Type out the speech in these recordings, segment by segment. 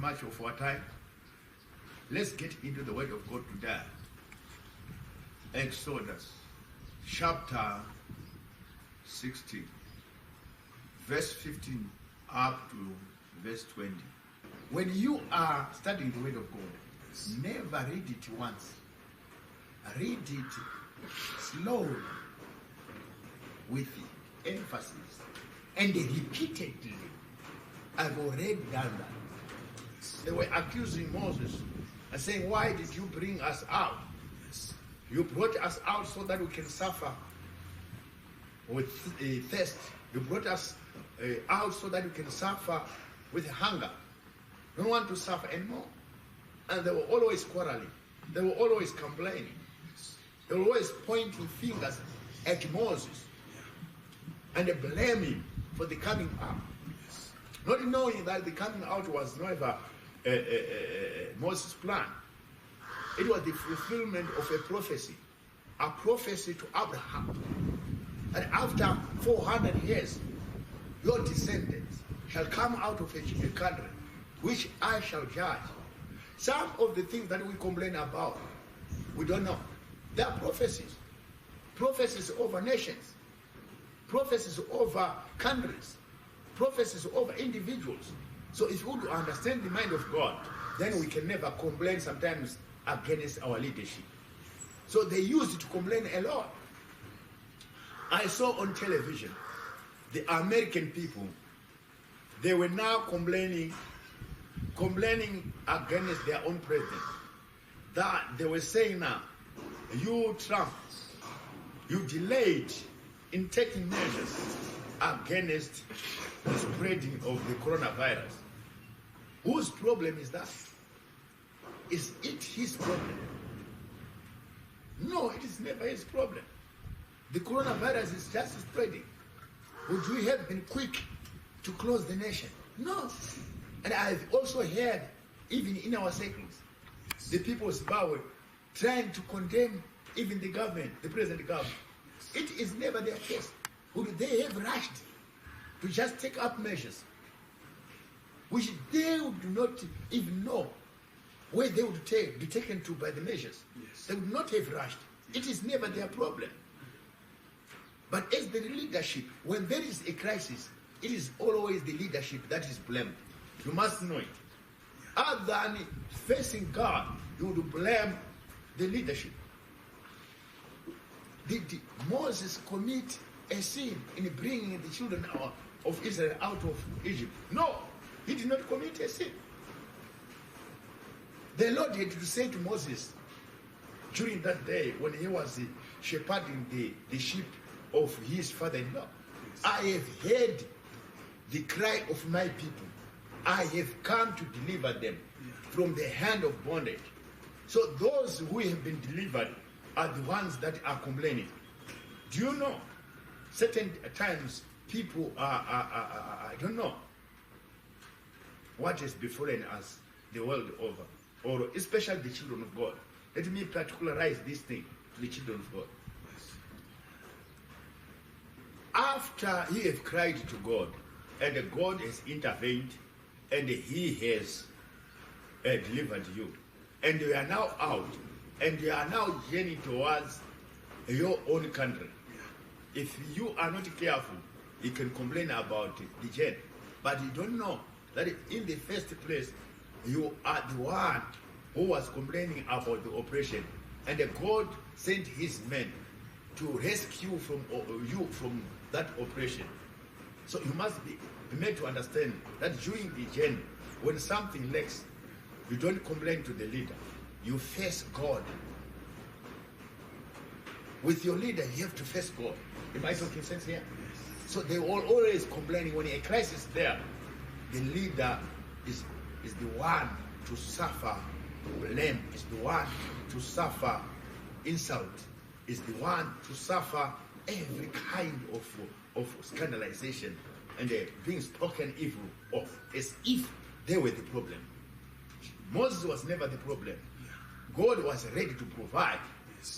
much of our time. Let's get into the Word of God today. Exodus chapter 16, verse 15 up to verse 20. When you are studying the Word of God, never read it once. Read it slowly, with emphasis, and repeatedly. I've already done that. They were accusing Moses and saying, why did you bring us out? You brought us out so that we can suffer with thirst. You brought us out so that we can suffer with hunger. We don't want to suffer anymore. And they were always quarreling. They were always complaining. They were always pointing fingers at Moses and blaming him for the coming out. Not knowing that the coming out was never Moses' plan. It was the fulfillment of a prophecy to Abraham. And after 400 years, your descendants shall come out of a country which I shall judge. Some of the things that we complain about, we don't know. They are prophecies. Prophecies over nations. Prophecies over countries. Prophecies over individuals. So if we would understand the mind of God, then we can never complain sometimes against our leadership. So they used it to complain a lot. I saw on television the American people, they were now complaining against their own president. That they were saying now, you Trump, you delayed in taking measures against the spreading of the coronavirus. Whose problem is that? Is it his problem? No, it is never his problem. The coronavirus is just spreading. Would we have been quick to close the nation? No. And I've also heard, even in our circles, the people of Zimbabwe trying to condemn even the government, the present government. It is never their case. Would they have rushed to just take up measures which they would not even know where they would be taken to by the measures? Yes. They would not have rushed. It is never their problem. But as the leadership, when there is a crisis, it is always the leadership that is blamed. You must know it. Other than facing God, you would blame the leadership. Did Moses commit a sin in bringing the children of Israel out of Egypt? No, he did not commit a sin. The Lord had to say to Moses during that day when he was shepherding the sheep of his father-in-law, I have heard the cry of my people. I have come to deliver them from the hand of bondage. So those who have been delivered are the ones that are complaining. Do you know? Certain times people I don't know what has befallen us the world over, or especially the children of God. Let me particularize this thing to the children of God. After he have cried to God, and God has intervened, and he has delivered you, and you are now out, and you are now journeying towards your own country. If you are not careful, you can complain about the journey, but you don't know that in the first place, you are the one who was complaining about the oppression, and God sent his men to rescue you from that oppression. So you must be made to understand that during the journey, when something lacks, you don't complain to the leader. You face God. With your leader, you have to face God. Am I talking sense here? So they were always complaining. When a crisis is there, the leader is the one to suffer blame, is the one to suffer insult, is the one to suffer every kind of scandalization and being spoken evil of, as if they were the problem. Moses was never the problem. God was ready to provide.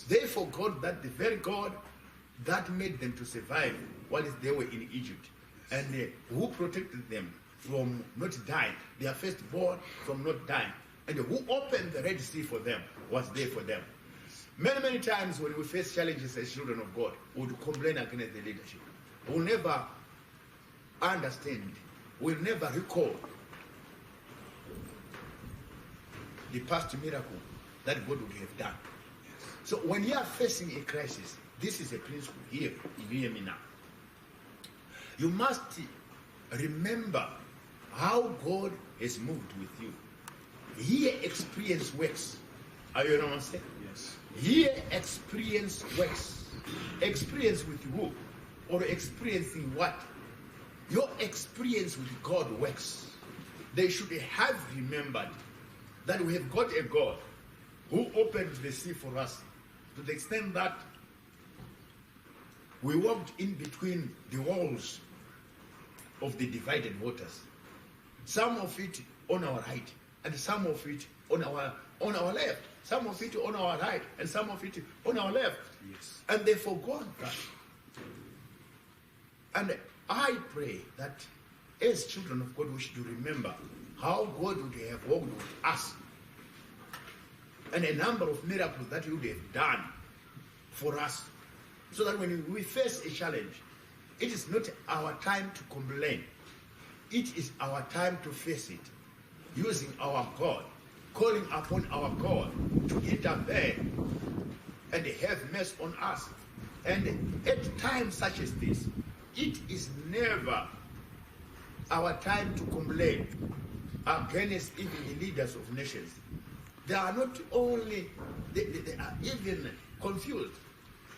They forgot that the very God that made them to survive while they were in Egypt, and who protected them, from not dying, their firstborn from not dying. And who opened the Red Sea for them was there for them. Many, many times when we face challenges as children of God, we would complain against the leadership. We'll never understand, we'll never recall the past miracle that God would have done. So when you are facing a crisis, this is a principle here. You hear me now. You must remember how God has moved with you. Here experience works. Are you understand? Yes. Here experience works. Experience with who? Or experiencing what? Your experience with God works. They should have remembered that we have got a God who opened the sea for us to the extent that we walked in between the walls of the divided waters. Some of it on our right, and some of it on our left. Some of it on our right, and some of it on our left. Yes. And they forgot that. And I pray that as children of God, we should remember how God would have walked with us, and a number of miracles that He would have done for us, so that when we face a challenge, it is not our time to complain. It is our time to face it, using our God, calling upon our God to intervene and have mercy on us. And at times such as this, it is never our time to complain against even the leaders of nations. They are not only, they are even confused.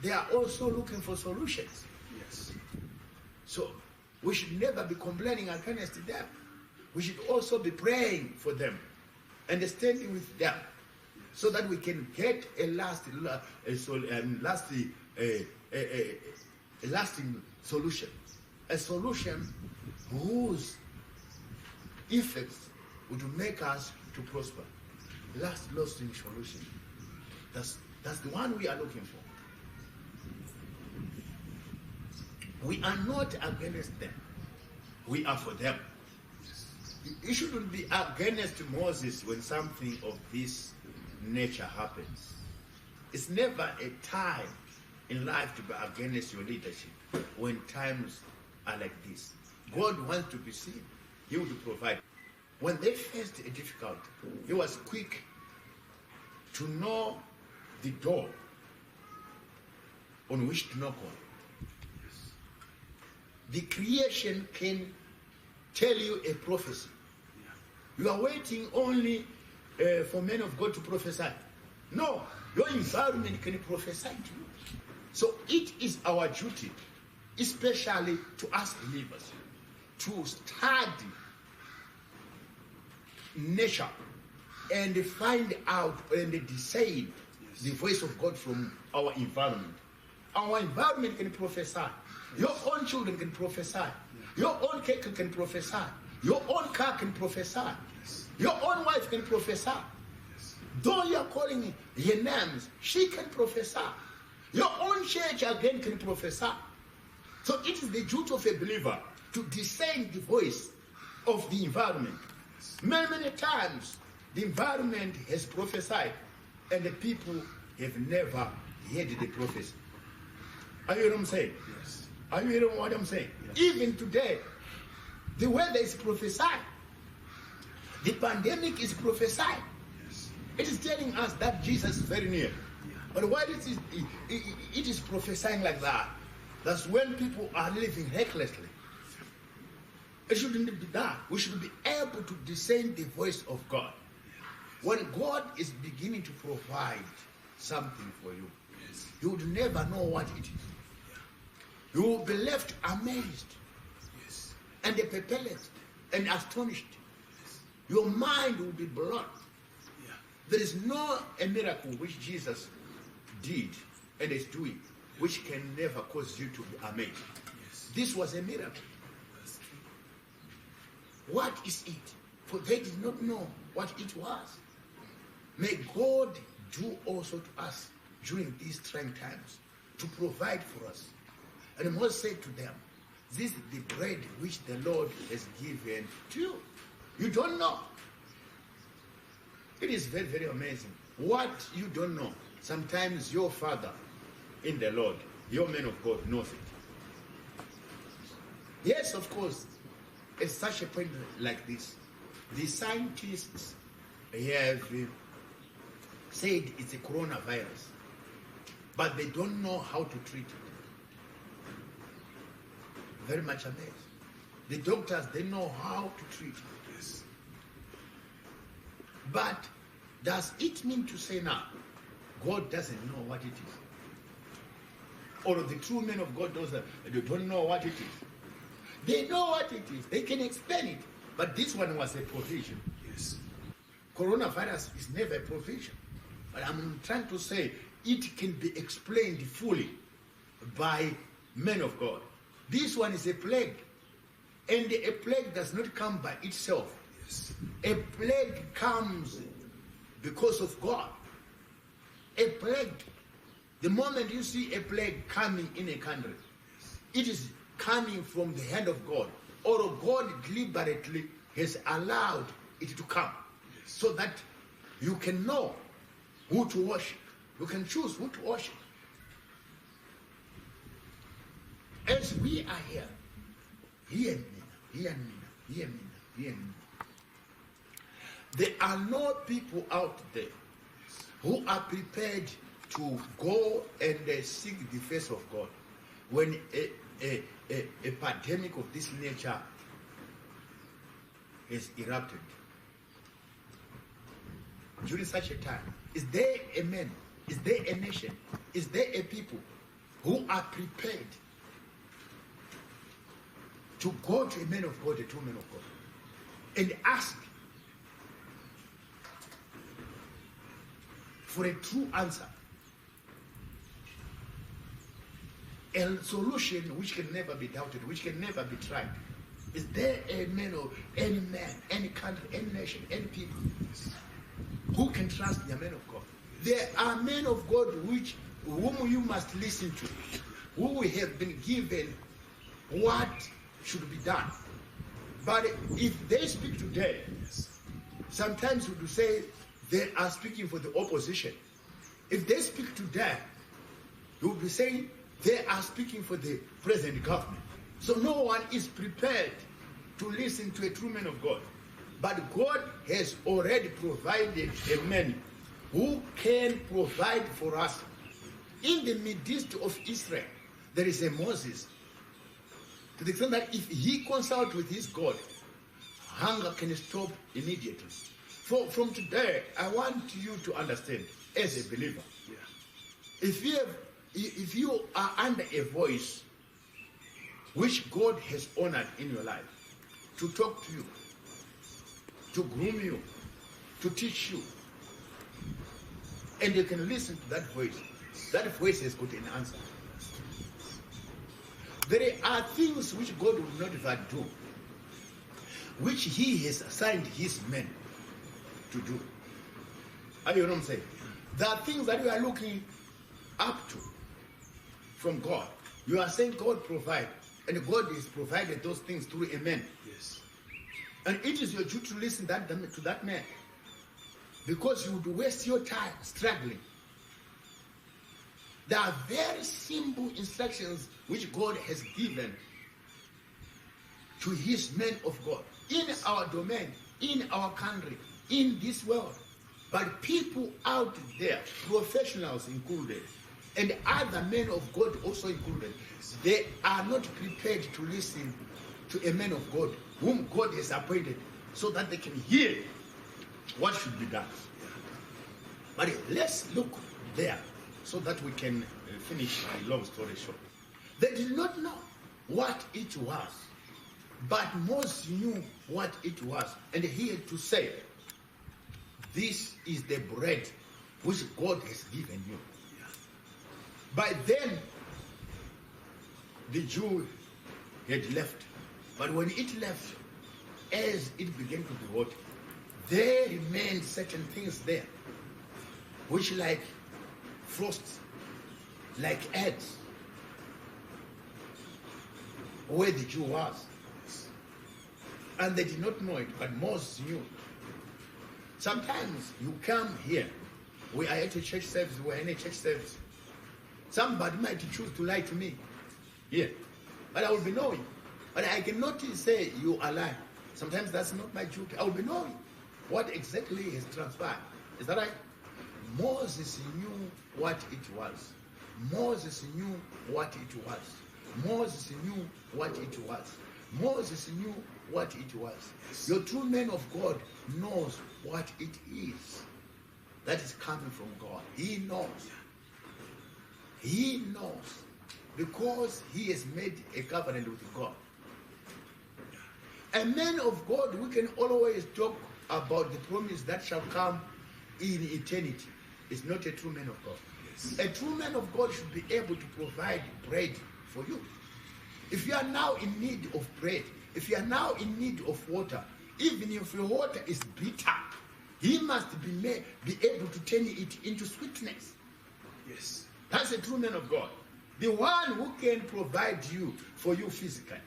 They are also looking for solutions. Yes. So we should never be complaining against them. We should also be praying for them and standing with them, so that we can get a lasting solution. A solution whose effects would make us to prosper. Lasting solution. That's the one we are looking for. We are not against them. We are for them. You shouldn't be against Moses when something of this nature happens. It's never a time in life to be against your leadership when times are like this. God wants to be seen. He will provide. When they faced a difficulty, He was quick to know the door on which to knock on. The creation can tell you a prophecy. You are waiting only for men of God to prophesy. No, your environment can prophesy to you. So it is our duty, especially to us believers, to study nature and find out and discern the voice of God from our environment. Our environment can prophesy. Your own children can prophesy. Your own cake can prophesy. Your own car can prophesy. Your own wife can prophesy. Though you are calling her names, she can prophesy. Your own church again can prophesy. So it is the duty of a believer to discern the voice of the environment. Many, many times the environment has prophesied and the people have never heard the prophecy. Are you hearing what I'm saying? Yes. Are you hearing what I'm saying? Yes. Even today, the weather is prophesied. The pandemic is prophesied. Yes. It is telling us that Jesus is very near. Yeah. But why it is prophesying like that? That's when people are living recklessly. It shouldn't be that. We should be able to discern the voice of God. When God is beginning to provide something for you, Yes. you would never know what it is. You will be left amazed Yes. and perplexed and astonished. Your mind will be blown. Yeah. There is no a miracle which Jesus did and is doing which can never cause you to be amazed. Yes. This was a miracle. That's true. What is it? For they did not know what it was. May God do also to us during these trying times to provide for us. And Moses said to them, this is the bread which the Lord has given to you. You don't know. It is very, very amazing. What you don't know, sometimes your father in the Lord, your man of God, knows it. Yes, of course, at such a point like this, the scientists have said it's a coronavirus, but they don't know how to treat it. Very much amazed. The doctors, they know how to treat it. Yes. But does it mean to say now, God doesn't know what it is? Or the true men of God, those that they don't know what it is? They know what it is. They can explain it. But this one was a provision. Yes. Coronavirus is never a provision. But I'm trying to say it can be explained fully by men of God. This one is a plague. And a plague does not come by itself. Yes. A plague comes because of God. A plague, the moment you see a plague coming in a country, it is coming from the hand of God, or God deliberately has allowed it to come, so that you can know who to worship. You can choose who to worship. As we are here, hear me now, hear me now, hear me now, hear me now. There are no people out there who are prepared to go and seek the face of God when a pandemic of this nature is erupted. During such a time, is there a man, is there a nation, is there a people who are prepared to go to a man of God, a true man of God, and ask for a true answer, a solution which can never be doubted, which can never be tried? Is there a man or any man, any country, any nation, any people who can trust the man of God? There are men of God whom you must listen to, who have been given what should be done. But if they speak today, sometimes we do say they are speaking for the opposition. If they speak today, you will be saying they are speaking for the present government. So no one is prepared to listen to a true man of God. But God has already provided a man who can provide for us. In the midst of Israel, there is a Moses. To the extent that if he consults with his God, hunger can stop immediately. So from today, I want you to understand, as a believer, if you are under a voice which God has honored in your life, to talk to you, to groom you, to teach you, and you can listen to that voice has got an answer. There are things which God will not ever do, which he has assigned his men to do. Are you know what I'm saying? There are things that you are looking up to from God. You are saying God provide, and God has provided those things through a man. Yes. And it is your duty to listen to that man, because you would waste your time struggling. There are very simple instructions which God has given to his men of God in our domain, in our country, in this world. But people out there, professionals included, and other men of God also included, they are not prepared to listen to a man of God whom God has appointed, so that they can hear what should be done. But let's look there so that we can finish my long story short. They did not know what it was, but Moses knew what it was, and he had to say, this is the bread which God has given you. By then, the Jew had left. But when it left, as it began to be hot, there remained certain things there, which like frost, like eggs, where the Jew was. And they did not know it, but Moses knew. Sometimes you come here, we are at a church service, we are in a church service. Somebody might choose to lie to me here, but I will be knowing. But I cannot say you are lying. Sometimes that's not my duty. I will be knowing what exactly has transpired. Is that right? Moses knew what it was. Moses knew what it was. Moses knew what it was. Moses knew what it was. Your true man of God knows what it is that is coming from God. He knows. He knows because he has made a covenant with God. A man of God, we can always talk about the promise that shall come in eternity. Is not a true man of God. Yes. A true man of God should be able to provide bread for you. If you are now in need of bread, if you are now in need of water, even if your water is bitter, he must be able to turn it into sweetness. Yes. That's a true man of God. The one who can provide for you physically.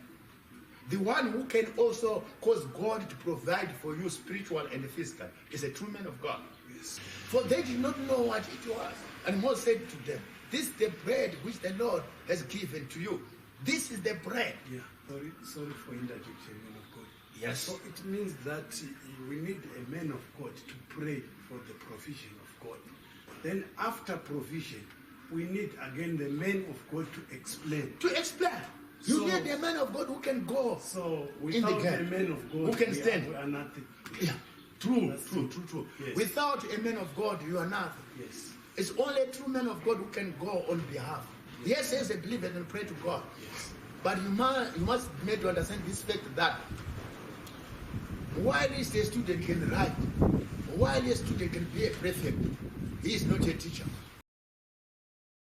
The one who can also cause God to provide for you spiritual and physical is a true man of God. Yes. For they did not know what it was. And Moses said to them, this is the bread which the Lord has given to you. This is the bread. Yeah. Sorry for interjection, man of God. Yes. So it means that we need a man of God to pray for the provision of God. Then after provision, we need again the man of God to explain. To explain. You need a man of God who can go. So in the without gap, a man of God, who can stand. we are nothing. Yeah. True. That's true. Yes. Without a man of God, you are nothing. Yes. It's only a true man of God who can go on behalf. Yes, as a believer and pray to God. Yes. But you must be made to understand this fact that while a student can write, while a student can be a prefect, he is not a teacher.